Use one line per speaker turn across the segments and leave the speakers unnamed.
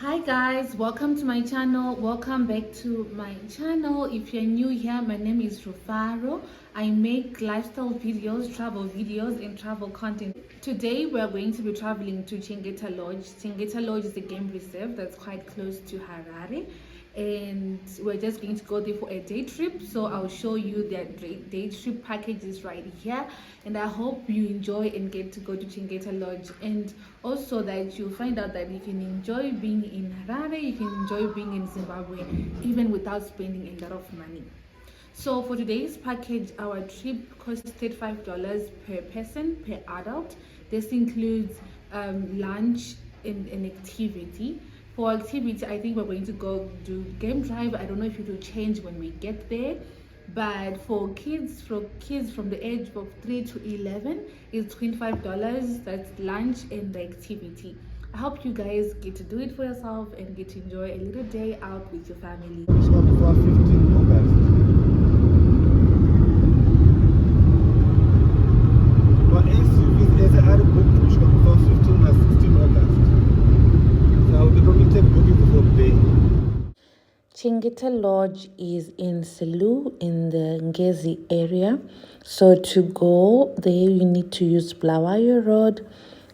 Hi guys, welcome to my channel. Welcome back to my channel. If you're new here, my name is Rufaro. I make lifestyle videos, travel videos, and travel content. Today we are going to be traveling to Chengeta Lodge. Chengeta Lodge is a game reserve that's quite close to Harare, and we're just going to go there for a day trip. So I'll show you the day trip packages right here, and I hope you enjoy and get to go to Chengeta Lodge, and also that you'll find out that you can enjoy being in Harare, you can enjoy being in Zimbabwe even without spending a lot of money. So for today's package, our trip costed $5 per person per adult. This includes lunch and an activity. For activity, I think we're going to go do game drive. I don't know if it will change when we get there. But for kids from the age of 3 to 11, it's $25. That's lunch and the activity. I hope you guys get to do it for yourself and get to enjoy a little day out with your family. Chengeta Lodge is in Selu in the Ngezi area. So to go there, you need to use Blawayo Road.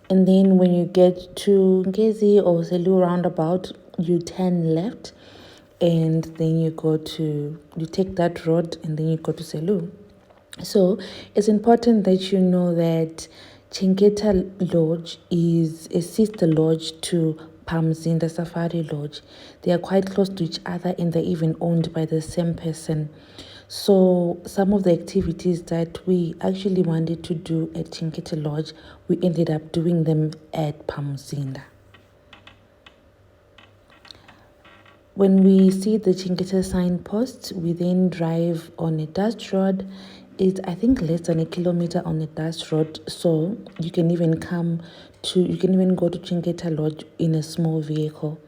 And then when you get to Ngezi or Selu roundabout, you turn left. And then you take that road and then you go to Selu. So it's important that you know that Chengeta Lodge is a sister lodge to Pamuzinda Safari Lodge. They are quite close to each other and they're even owned by the same person. So some of the activities that we actually wanted to do at Chengeta Lodge, we ended up doing them at Pamuzinda. When we see the Chengeta signpost, we then drive on a dust road. It's, I think, less than a kilometer on a dust road, so you can even go to Chengeta Lodge in a small vehicle.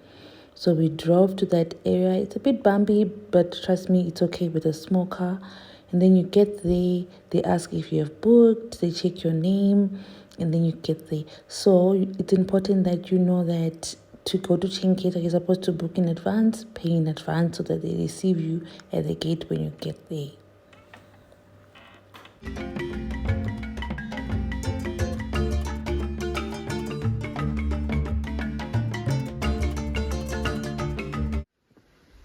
So we drove to that area. It's a bit bumpy, but trust me, it's okay with a small car. And then you get there, they ask if you have booked, they check your name, and then you get there. So it's important that you know that to go to Chengeta, you're supposed to book in advance, pay in advance, so that they receive you at the gate when you get there.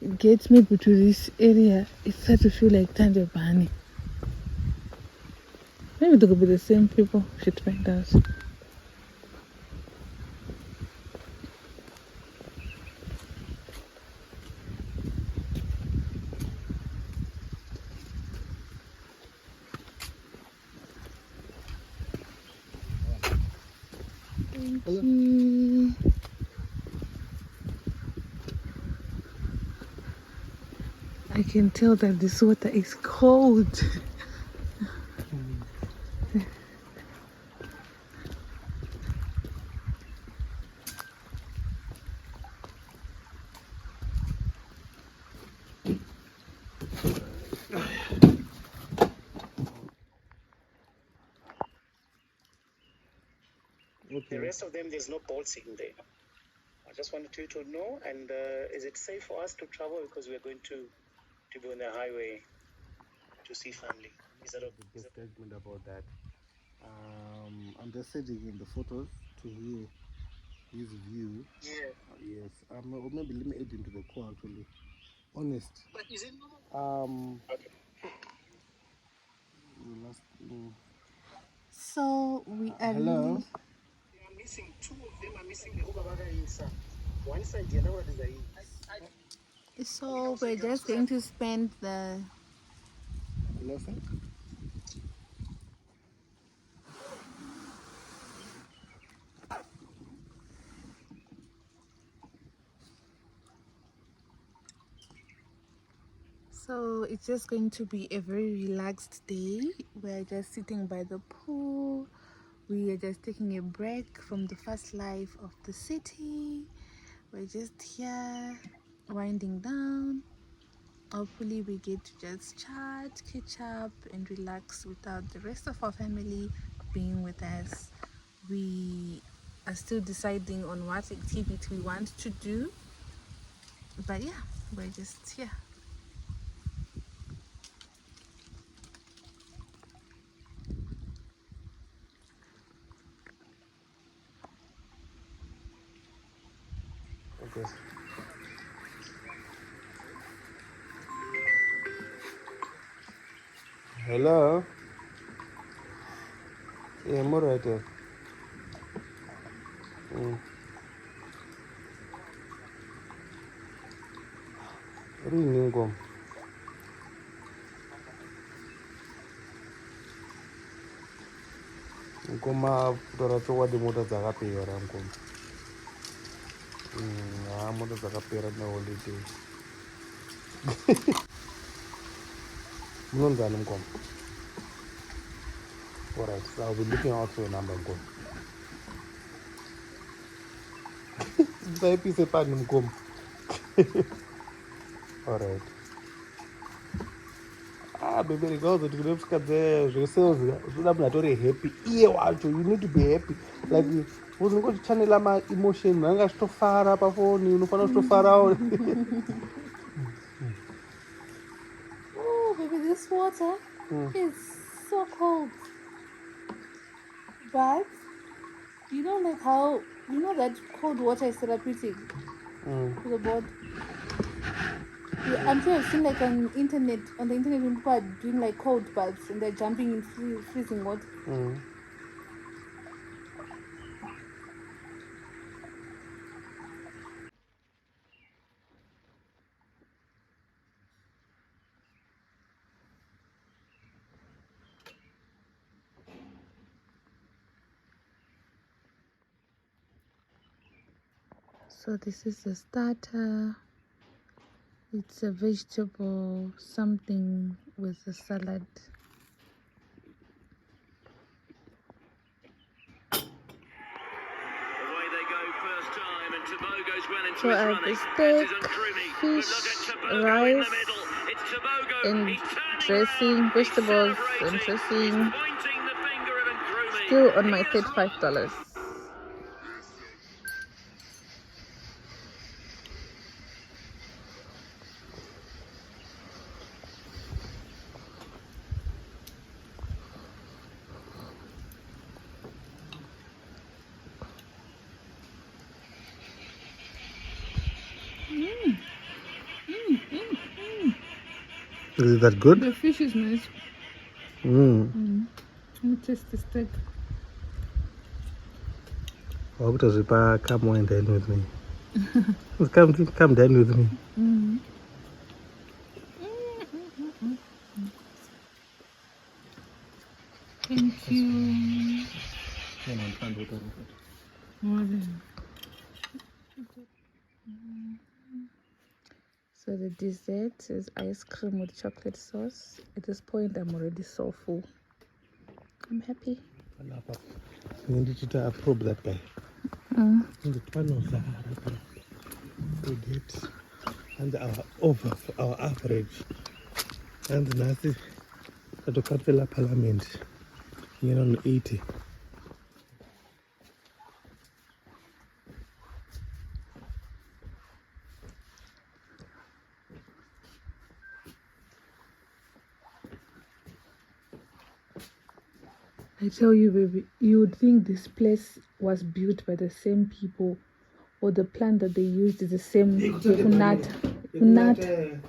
It gets me to this area. It starts to feel like Tanjabani. Maybe they could be the same people. Should find out. Thank you. I can tell that this water is cold.
Okay. The rest of them, there's no bolts in there. I just wanted you to know. And is it safe for us to travel because we're going to be on the highway to see family? Is that
the best statement about that? I'm just sitting in the photos to hear his view.
Yeah.
Yes. Or maybe let me add into the call actually. Honest.
But is it normal? Okay.
So we are.
Hello.
They are missing. Two of them are missing. The other is one side, the other one is the.
So we're just going to spend the.
Hello, sir.
So it's just going to be a very relaxed day. We're just sitting by the pool. We are just taking a break from the fast life of the city. We're just here winding down. Hopefully we get to just chat, catch up and relax without the rest of our family being with us. We are still deciding on what activity we want to do. But yeah, we're just here.
Okay. Hello? Yeah, I'm alright. Rini ngoma. Ngoma kutaura chokwadi mota dzakapera ngoma. Mota dzakapera neholiday. Munonzani ngoma? Alright, so I'll be looking out for your number ngoma. Ndisaipise pani ngoma. Alright. Baby, regardless of the kusvika zvesales zvoda munhu atori happy iye wacho. You need to be happy. Like unongoti channel ma emotion anga achitofara pafoni unofanira kutofarawo.
Oh, baby, this water is so cold. But you know, like how you know that cold water is therapeutic to the body. I'm sure I've seen like on the internet when people are doing like cold baths and they're jumping in freezing water. So this is the starter. It's a vegetable something with a salad. So I have the steak, fish, rice, and dressing, vegetables and dressing. Still on my $35.
Is it that good?
The fish is nice. Let me taste the steak.
Come and dine with me. Come dine with me.
Thank you. So the dessert is ice cream with chocolate sauce. At this point, I'm already so full. I'm happy.
We need to probe that guy. The panels we get and our average and nasi katokapela parliament on 80.
I tell you, baby, you would think this place was built by the same people, or the plant that they used is the same. Unata.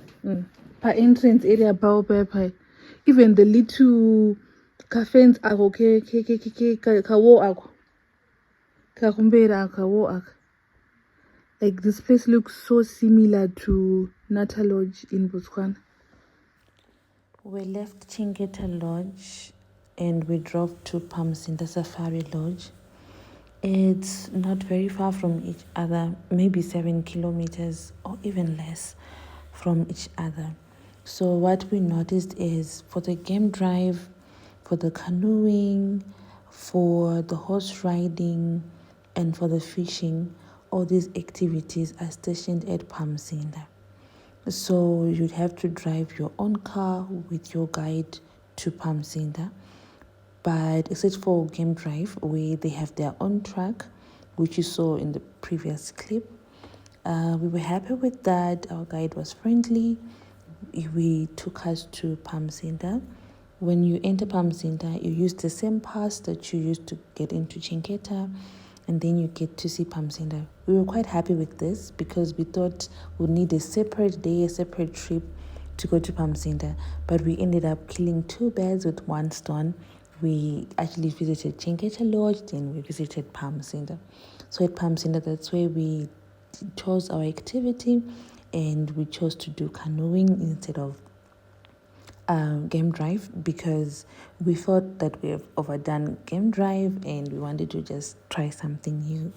Per entrance area, papa. Even the little cafes are okay. Like this place looks so similar to Nata Lodge in Botswana. We left Chengeta Lodge and we drove to Pamuzinda Safari Lodge. It's not very far from each other, maybe 7 kilometers or even less from each other. So what we noticed is for the game drive, for the canoeing, for the horse riding, and for the fishing, all these activities are stationed at Pamuzinda. So you'd have to drive your own car with your guide to Pamuzinda. But except for game drive, where they have their own track, which you saw in the previous clip,
We were happy with that. Our guide was friendly. We took us to Pamuzinda. When you enter Pamuzinda, you use the same pass that you used to get into Chengeta, and then you get to see Pamuzinda. We were quite happy with this because we thought we'd need a separate day, a separate trip to go to Pamuzinda, but we ended up killing two birds with one stone. We actually visited Chengeta Lodge, then we visited Pamuzinda. So at Pamuzinda, that's where we chose our activity, and we chose to do canoeing instead of game drive because we thought that we have overdone game drive and we wanted to just try something new.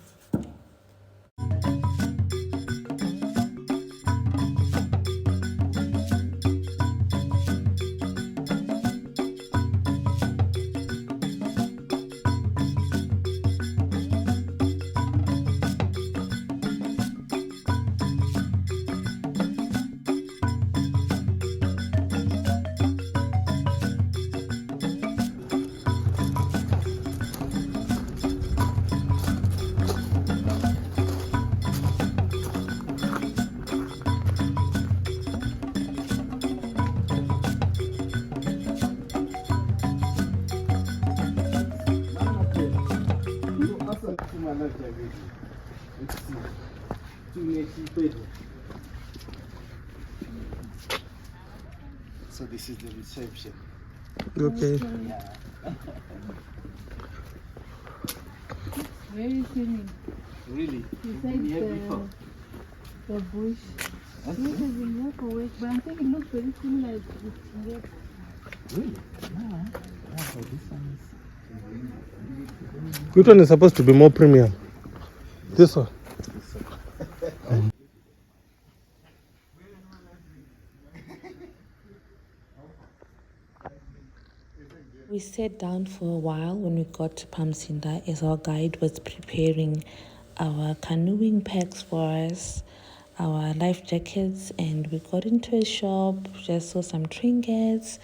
So this is the reception.
Okay. Very scenic.
Really?
Besides the bush. Yes, I've been here for weeks, but I think it looks very similar to Chengeta.
Really? Which one is supposed to be more premium? This one.
We sat down for a while when we got to Pamuzinda as our guide was preparing our canoeing packs for us, our life jackets, and we got into a shop, just saw some trinkets.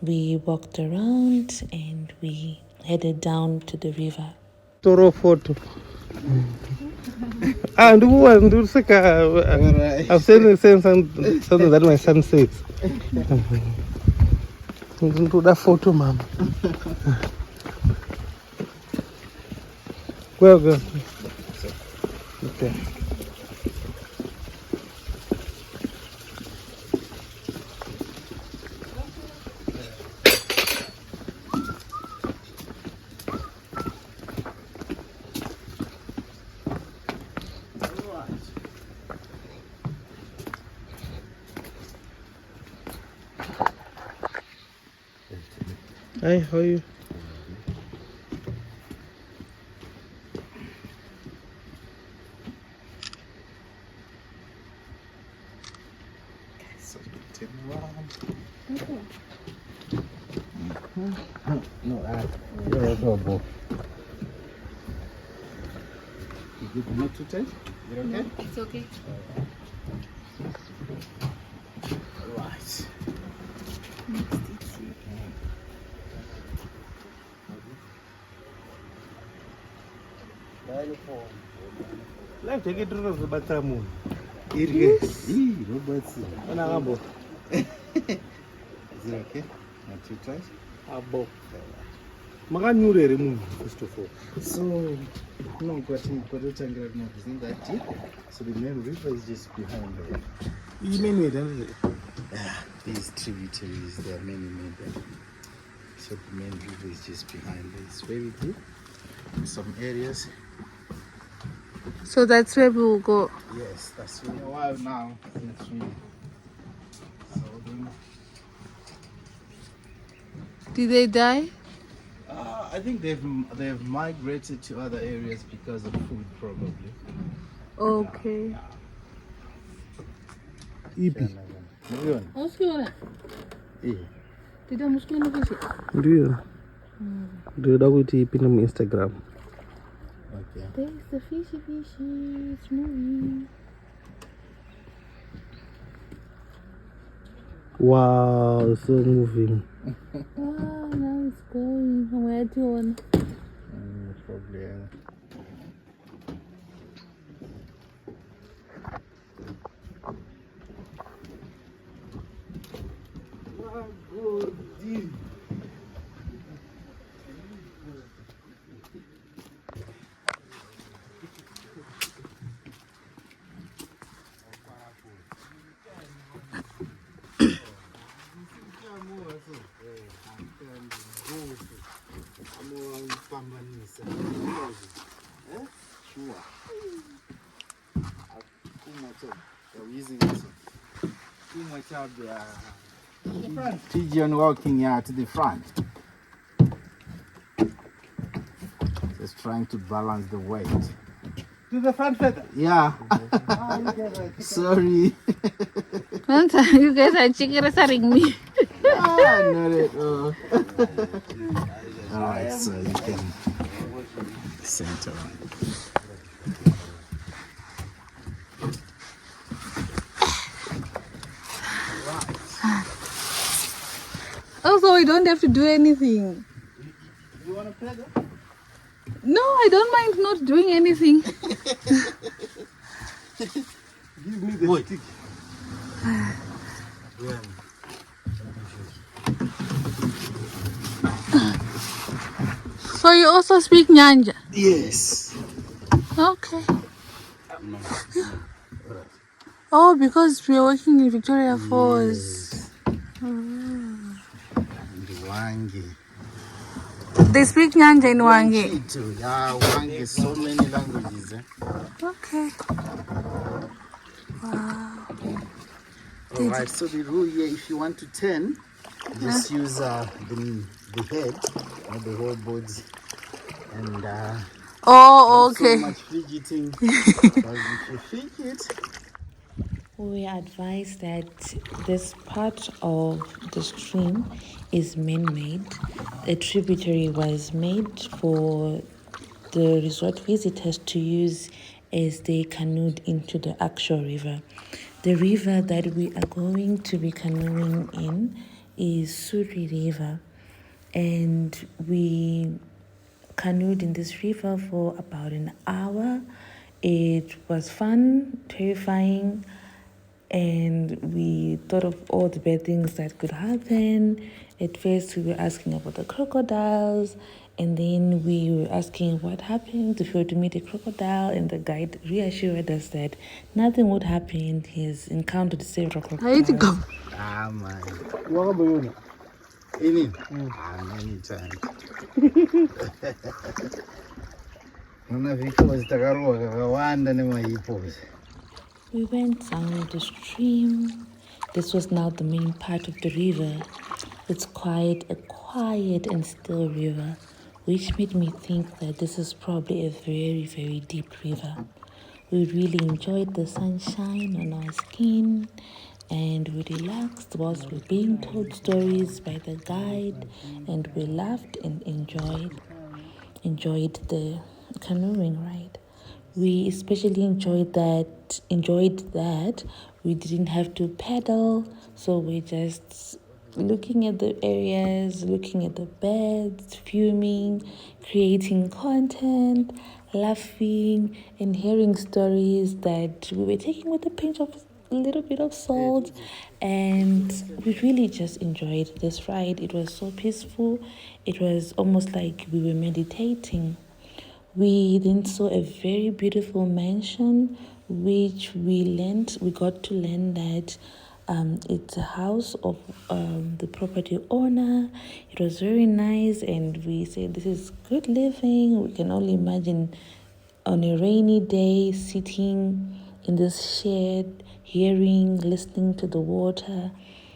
We walked around and we headed down to the river.
Toro photo. And who was I'm saying something that my son says. Do that photo, mom. Well, go. Okay. Hi, how are you? No, no, you good? Not too tight? Is it okay?
No, it's okay.
Right. Life jacket is the bathroom. Yes. Robots. Is it okay? Not too tight? Abo. Makanyure remove first of all. So no got so the main river is just behind there. These tributaries, there are many there. So the main river is just behind there. It's very deep in some areas.
So that's where we will go.
Yes, that's been a while now. So then,
Did they die?
I think they've migrated to other areas because of food, probably.
Okay.
Ipi.
Usiona?
Eh.
Tidak mungkin fish.
Ndio. Ndio kuti ipi na Instagram.
Okay. There's the fishy. It's moving.
Wow, so moving.
Now it's going. Where do you want?
Probably.
They're using this. Pigeon walking here to the front. Just trying to balance the weight.
To the front feather.
Yeah. Sorry.
You guys are chicken me.
Not at all. Alright, so you can center on.
Also, we don't have to do anything.
You want to pedal?
No, I don't mind not doing anything.
Give me the stick.
So you also speak Nyanja?
Yes.
Okay. Oh, because we are working in Victoria Falls.
Wangi.
They speak Nyanja in Wangi.
Chitu. Yeah, Wangi, so many languages.
Okay. Wow.
Alright, so the rule here, if you want to turn, just use the head, not the whole body. And
Oh, okay.
not so much fidgeting. Because if you fidget,
We are advised that this part of the stream is man-made. A tributary was made for the resort visitors to use as they canoed into the actual river. The river that we are going to be canoeing in is Suri River, and we canoed in this river for about an hour. It was fun, terrifying, and we thought of all the bad things that could happen. At first, we were asking about the crocodiles, and then we were asking what happened if we were to meet a crocodile, and the guide reassured us that nothing would happen. He's encountered several crocodiles.
man.
Wakaboyona.
Many times. Nona vikozi takarowa kakawanda nemahippos.
We went down the stream. This was now the main part of the river. It's quite a quiet and still river, which made me think that this is probably a very, very deep river. We really enjoyed the sunshine on our skin, and we relaxed whilst we were being told stories by the guide, and we laughed and enjoyed the canoeing ride. We especially enjoyed that we didn't have to paddle, so we just looking at the areas, looking at the beds, fuming, creating content, laughing, and hearing stories that we were taking with a pinch of a little bit of salt. And we really just enjoyed this ride. It was so peaceful. It was almost like we were meditating. We then saw a very beautiful mansion, which we got to learn that it's a house of the property owner. It was very nice, and we said this is good living. We can only imagine on a rainy day sitting in this shed, listening to the water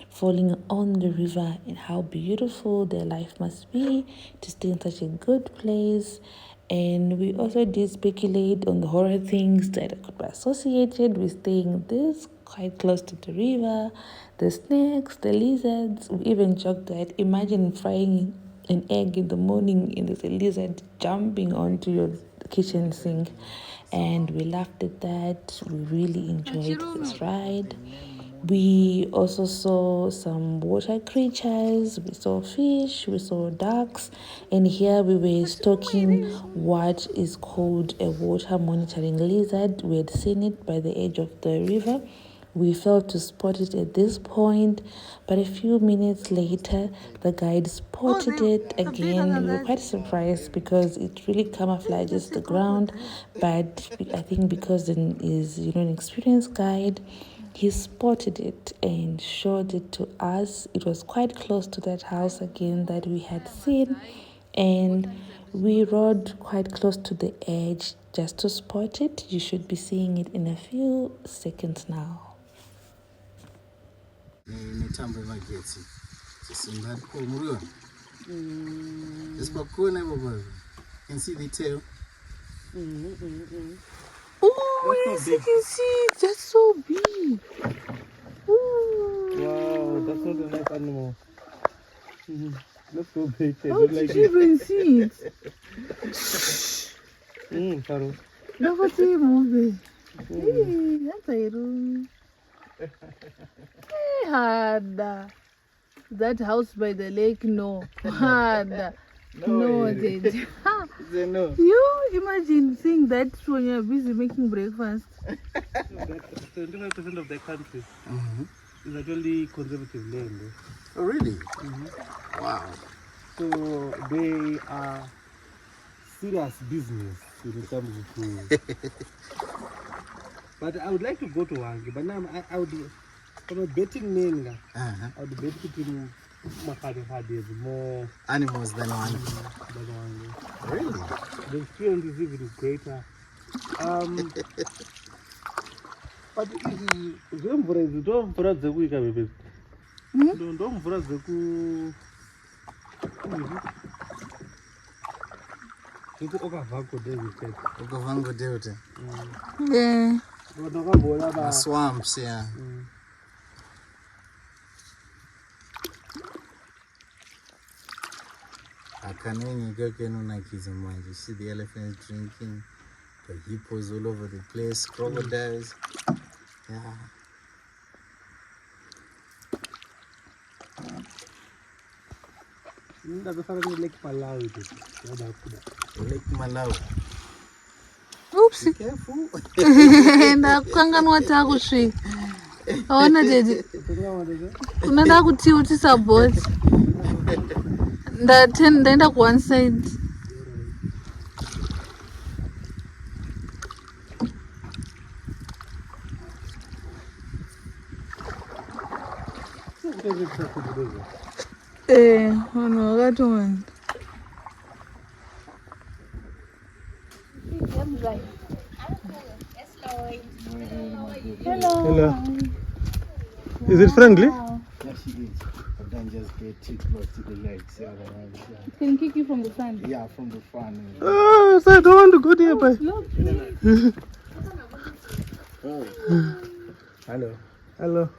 falling on the river, and how beautiful their life must be to stay in such a good place. And we also did speculate on the horror things that could be associated with staying this quite close to the river, the snakes, the lizards. We even joked that imagine frying an egg in the morning and there's a lizard jumping onto your kitchen sink. And we laughed at that. We really enjoyed this ride. We also saw some water creatures, we saw fish, we saw ducks, and here we were stalking what is called a water monitoring lizard. We had seen it by the edge of the river. We failed to spot it at this point, but a few minutes later, the guide spotted it again. We were quite surprised because it really camouflages the ground, but I think because it is an experienced guide, he spotted it and showed it to us. It was quite close to that house again that we had seen, and we rode quite close to the edge just to spot it. You should be seeing it in a few seconds now.
Netambo yemagetsi chisimba ripo muriona isipakona ipopo. You can see the tail.
Oh, yes, you can see it. That's so big. Ooh.
Wow, that's not a nice animal. Let's go big.
How did you even see it?
Faro.
Look at him moving. Hey, that's a room. Hey, Hada. That house by the lake, no. Hada. No, Dad.
No.
You imagine seeing that when you're busy making breakfast.
75% of the country is actually conservative land.
Oh, really? Wow.
So they are serious business when it comes to. But I would like to go to Wangi, but now I would, from a betting man, I would bet between Makadehad is more
Animals than one. Really?
The experience is even greater. But don't for the week, baby. Don't for the
Okavango Delta.
Yeah.
Swamps, yeah. Canoeing, you see the elephants drinking, the hippos all over the place, crocodiles. Yeah.
Lake Malawi.
Lake Malawi.
Oops.
Be careful.
Ndakanganwa takusvika. Aona Dedi. Unoda kutiutisa boat. Ndaenda ku one side. Vanhu vakatowanda.
Hello. Is it friendly?
Yeah, she is. But then just get too close to the legs. Yeah,
It can kick you from the front.
yeah, from the front.
Oh, so I don't want to go there, but.
Hello.
Hello.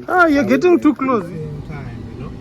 Ah, you're getting too close. Time, you know.